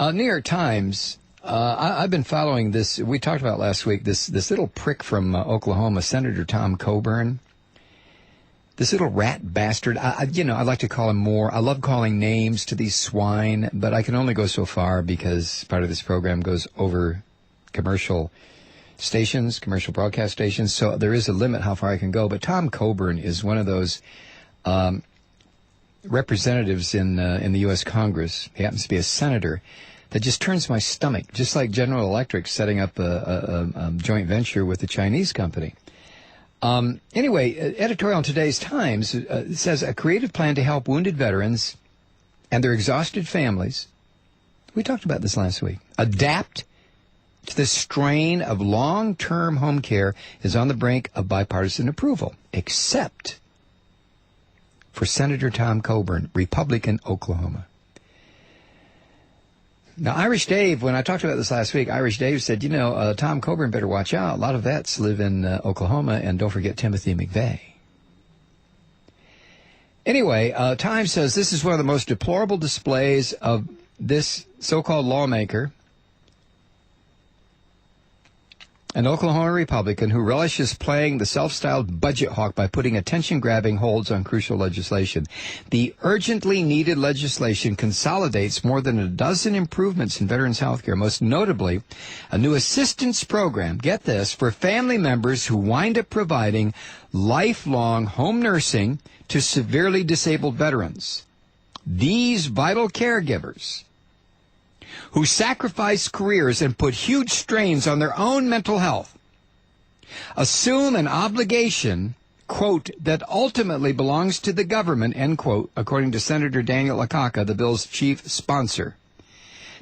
New York Times, I've been following this. We talked about last week, this little prick from Oklahoma, Senator Tom Coburn. This little rat bastard. I'd like to call him more. I love calling names to these swine, but I can only go so far because part of this program goes over commercial stations, commercial broadcast stations. So there is a limit how far I can go. But Tom Coburn is one of those representatives in the U.S. Congress. He happens to be a senator that just turns my stomach, just like General Electric setting up a joint venture with the Chinese company. Anyway, editorial in today's Times says a creative plan to help wounded veterans and their exhausted families, we talked about this last week, adapt to the strain of long-term home care is on the brink of bipartisan approval, except for Senator Tom Coburn, Republican, Oklahoma. Now, Irish Dave, when I talked about this last week, Irish Dave said, Tom Coburn better watch out. A lot of vets live in Oklahoma, and don't forget Timothy McVeigh. Anyway, Time says this is one of the most deplorable displays of this so-called lawmaker, an Oklahoma Republican who relishes playing the self-styled budget hawk by putting attention-grabbing holds on crucial legislation. The urgently needed legislation consolidates more than a dozen improvements in veterans' health care, most notably a new assistance program, get this, for family members who wind up providing lifelong home nursing to severely disabled veterans. These vital caregivers who sacrifice careers and put huge strains on their own mental health, assume an obligation, quote, that ultimately belongs to the government, end quote, according to Senator Daniel Akaka, the bill's chief sponsor.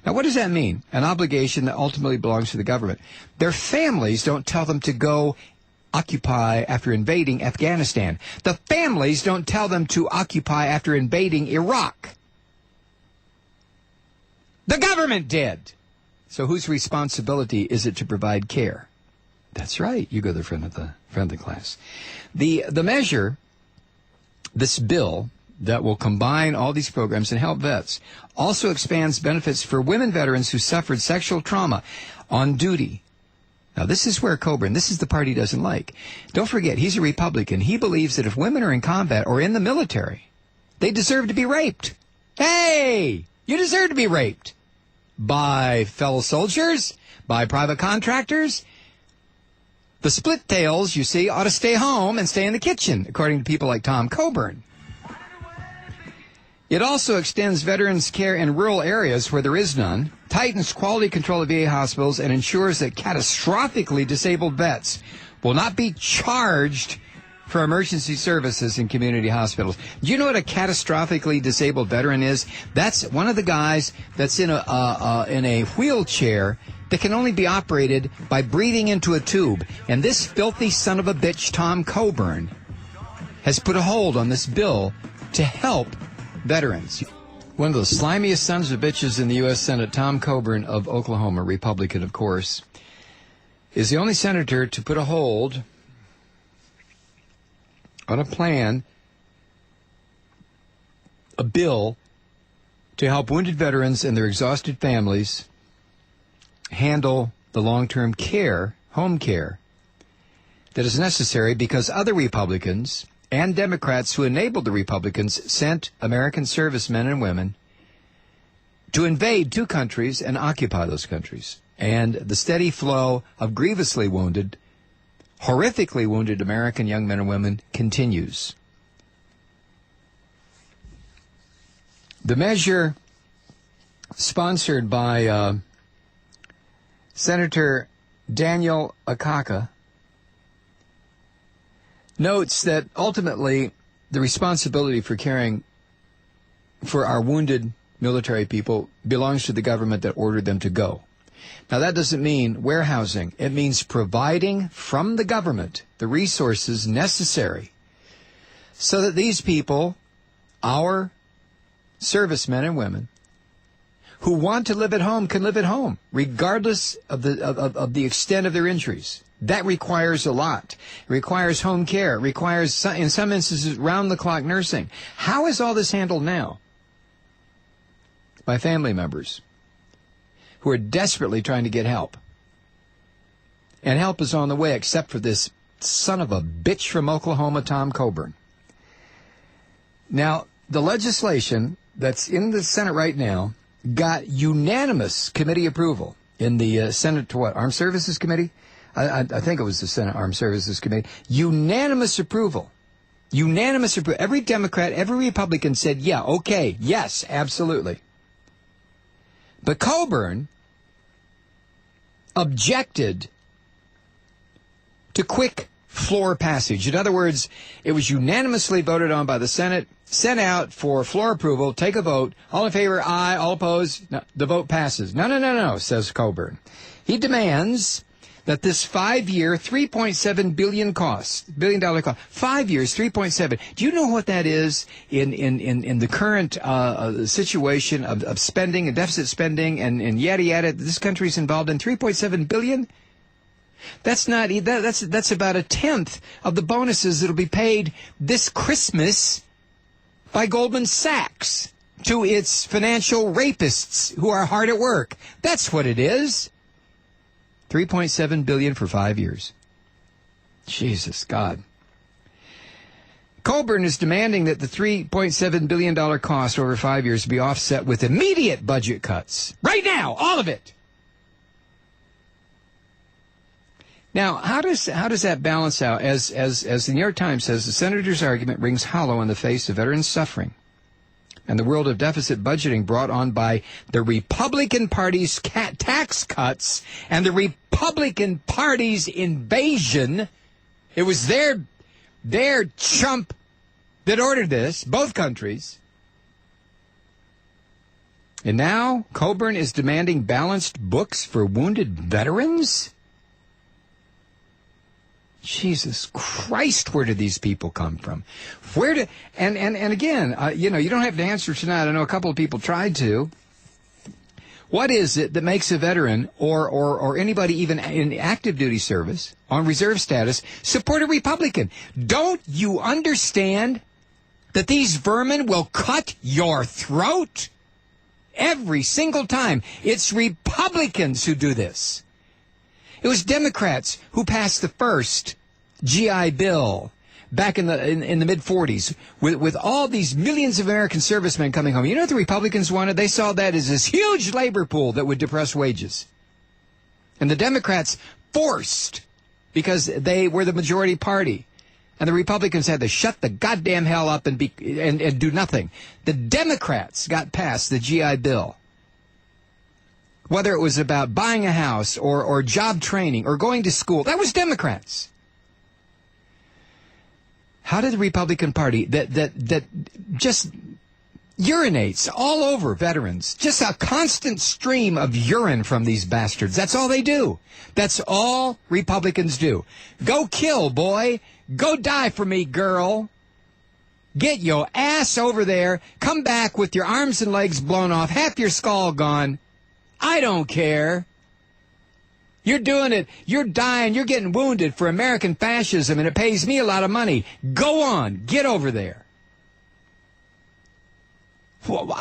Now, what does that mean? An obligation that ultimately belongs to the government. Their families don't tell them to go occupy after invading Afghanistan. The families don't tell them to occupy after invading Iraq. The government did. So whose responsibility is it to provide care? That's right. You go to the front of the class. The measure, this bill that will combine all these programs and help vets, also expands benefits for women veterans who suffered sexual trauma on duty. Now, this is where Coburn, this is the part he doesn't like. Don't forget, he's a Republican. He believes that if women are in combat or in the military, they deserve to be raped. Hey, you deserve to be raped. By fellow soldiers, by private contractors. The split tails, you see, ought to stay home and stay in the kitchen, according to people like Tom Coburn. It also extends veterans' care in rural areas where there is none, tightens quality control of VA hospitals, and ensures that catastrophically disabled vets will not be charged for emergency services in community hospitals. Do you know what a catastrophically disabled veteran is? That's one of the guys that's in a wheelchair that can only be operated by breathing into a tube. And this filthy son of a bitch, Tom Coburn, has put a hold on this bill to help veterans. One of the slimiest sons of bitches in the U.S. Senate, Tom Coburn of Oklahoma, Republican, of course, is the only senator to put a hold on a plan, a bill to help wounded veterans and their exhausted families handle the long-term care, home care, that is necessary because other Republicans and Democrats who enabled the Republicans sent American servicemen and women to invade two countries and occupy those countries. And the steady flow of grievously wounded, horrifically wounded American young men and women continues. The measure sponsored by Senator Daniel Akaka notes that ultimately the responsibility for caring for our wounded military people belongs to the government that ordered them to go. Now, that doesn't mean warehousing. It means providing from the government the resources necessary so that these people, our servicemen and women, who want to live at home can live at home, regardless of the extent of their injuries. That requires a lot. It requires home care. It requires, in some instances, round-the-clock nursing. How is all this handled now? By family members. who are desperately trying to get help. And help is on the way, except for this son of a bitch from Oklahoma, Tom Coburn. Now, the legislation that's in the Senate right now got unanimous committee approval in the Senate, Armed Services Committee? I think it was the Senate Armed Services Committee. Unanimous approval. Unanimous approval. Every Democrat, every Republican said, yeah, okay, yes, absolutely. But Coburn objected to quick floor passage. In other words, it was unanimously voted on by the Senate, sent out for floor approval, take a vote. All in favor, aye. All opposed, no, the vote passes. No, says Coburn. He demands that this 5-year, $3.7 billion cost, $1 billion cost, 5 years, 3.7. Do you know what that is in the current situation of spending and deficit spending and yada yada this country's involved in? $3.7 billion? That's not that's about a tenth of the bonuses that'll be paid this Christmas by Goldman Sachs to its financial rapists who are hard at work. That's what it is. $3.7 billion for 5 years. Jesus God. Coburn is demanding that the $3.7 billion cost over 5 years be offset with immediate budget cuts. Right now, all of it. Now, how does that balance out? As the New York Times says, the senator's argument rings hollow in the face of veterans' suffering and the world of deficit budgeting brought on by the Republican Party's tax cuts and the Republican Party's invasion. It was their chump that ordered this, both countries. And now Coburn is demanding balanced books for wounded veterans? Jesus Christ, where did these people come from? And again, you don't have to answer tonight. I know a couple of people tried to. What is it that makes a veteran or anybody even in active duty service on reserve status support a Republican? Don't you understand that these vermin will cut your throat every single time? It's Republicans who do this. It was Democrats who passed the first GI Bill back in the mid-'40s with all these millions of American servicemen coming home. You know what the Republicans wanted? They saw that as this huge labor pool that would depress wages. And the Democrats forced, because they were the majority party, and the Republicans had to shut the goddamn hell up and do nothing. The Democrats got past the GI Bill. Whether it was about buying a house or job training or going to school, that was Democrats. How did the Republican Party that just urinates all over veterans, just a constant stream of urine from these bastards? That's all they do. That's all Republicans do. Go kill, boy. Go die for me, girl. Get your ass over there. Come back with your arms and legs blown off, half your skull gone. I don't care. You're doing it. You're dying. You're getting wounded for American fascism, and it pays me a lot of money. Go on. Get over there. Well,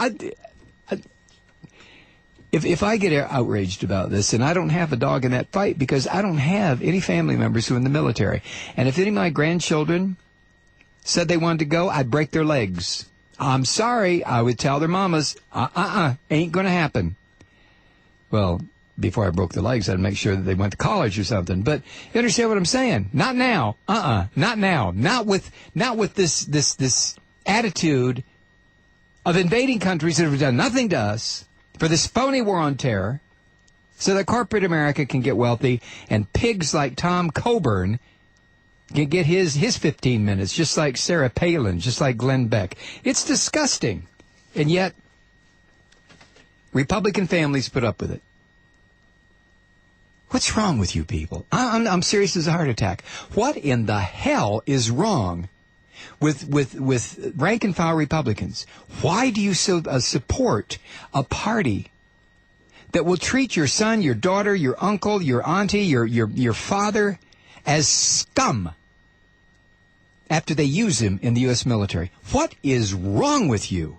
if I get outraged about this, and I don't have a dog in that fight because I don't have any family members who are in the military, and if any of my grandchildren said they wanted to go, I'd break their legs. I'm sorry. I would tell their mamas, ain't going to happen. Well, before I broke the legs, I'd make sure that they went to college or something. But you understand what I'm saying? Not now. Not now. Not with this attitude of invading countries that have done nothing to us for this phony war on terror so that corporate America can get wealthy and pigs like Tom Coburn can get his 15 minutes, just like Sarah Palin, just like Glenn Beck. It's disgusting. And yet, Republican families put up with it. What's wrong with you people? I'm serious as a heart attack. What in the hell is wrong with rank and file Republicans? Why do you support a party that will treat your son, your daughter, your uncle, your auntie, your father as scum after they use him in the U.S. military? What is wrong with you?